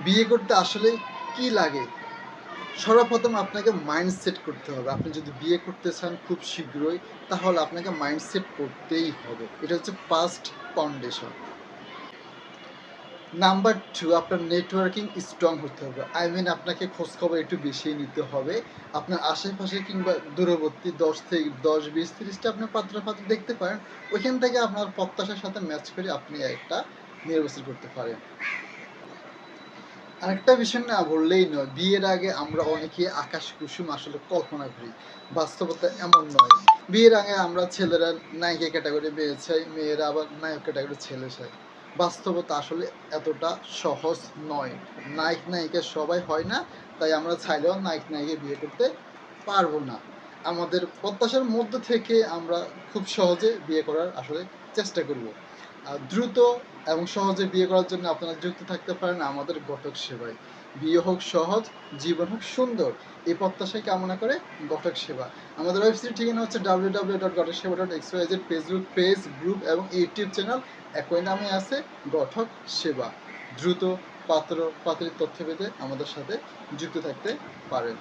বিয়ে করতে আসলে কি লাগে? সর্বপ্রথম আপনাকে মাইন্ডসেট করতে হবে। আপনি যদি বিয়ে করতে চান খুব শীঘ্রই, তাহলে আপনাকে মাইন্ডসেট করতেই হবে। এটা হচ্ছে ফার্স্ট ফাউন্ডেশন। নাম্বার ২, আপনার নেটওয়ার্কিং স্ট্রং হতে হবে। আপনাকে খোঁজখবর একটু বেশি নিতে হবে। আপনার আশেপাশে কিংবা দূরবর্তী ১০, ২০, ৩০ টা আপনি পাত্র-পাত্রী দেখতে পারেন। ওইখান থেকে আপনার প্রত্যাশার সাথে ম্যাচ করে আপনি একটা নির্বাচন করতে পারেন। আরেকটা বিষয় না বললেই নয়, বিয়ের আগে আমরা অনেকেই আকাশ কুসুম আসলে কল্পনা করি। বাস্তবতা এমন নয়। বিয়ের আগে আমরা ছেলেরা নায়িকা ক্যাটাগরি মেয়ে চাই, মেয়েরা আবার নায়ক ক্যাটাগরি ছেলে চায়। বাস্তবতা আসলে এতটা সহজ নয়। নায়ক নায়িকা সবাই হয় না, তাই আমরা চাইলেও নায়ক নায়িকা বিয়ে করতে পারবো না। আমাদের প্রত্যাশার মধ্য থেকে আমরা খুব সহজে বিয়ে করার আসলে চেষ্টা করব। দ্রুত এবং সহজে বিয়ে করার জন্য আপনারা যুক্ত থাকতে পারেন আমাদের ঘটক সেবায়। বিয়ে হোক সহজ, জীবন হোক সুন্দর, এই প্রত্যাশাই কামনা করে ঘটক সেবা। আমাদের ওয়েবসাইট ঠিকানা হচ্ছে www.gotoksheba.xyz, ফেসবুক পেজ, গ্রুপ এবং ইউটিউব চ্যানেল একই নামে আছে, ঘটক সেবা। দ্রুত পাত্র পাত্রীর তথ্য পেতে আমাদের সাথে যুক্ত থাকতে পারেন।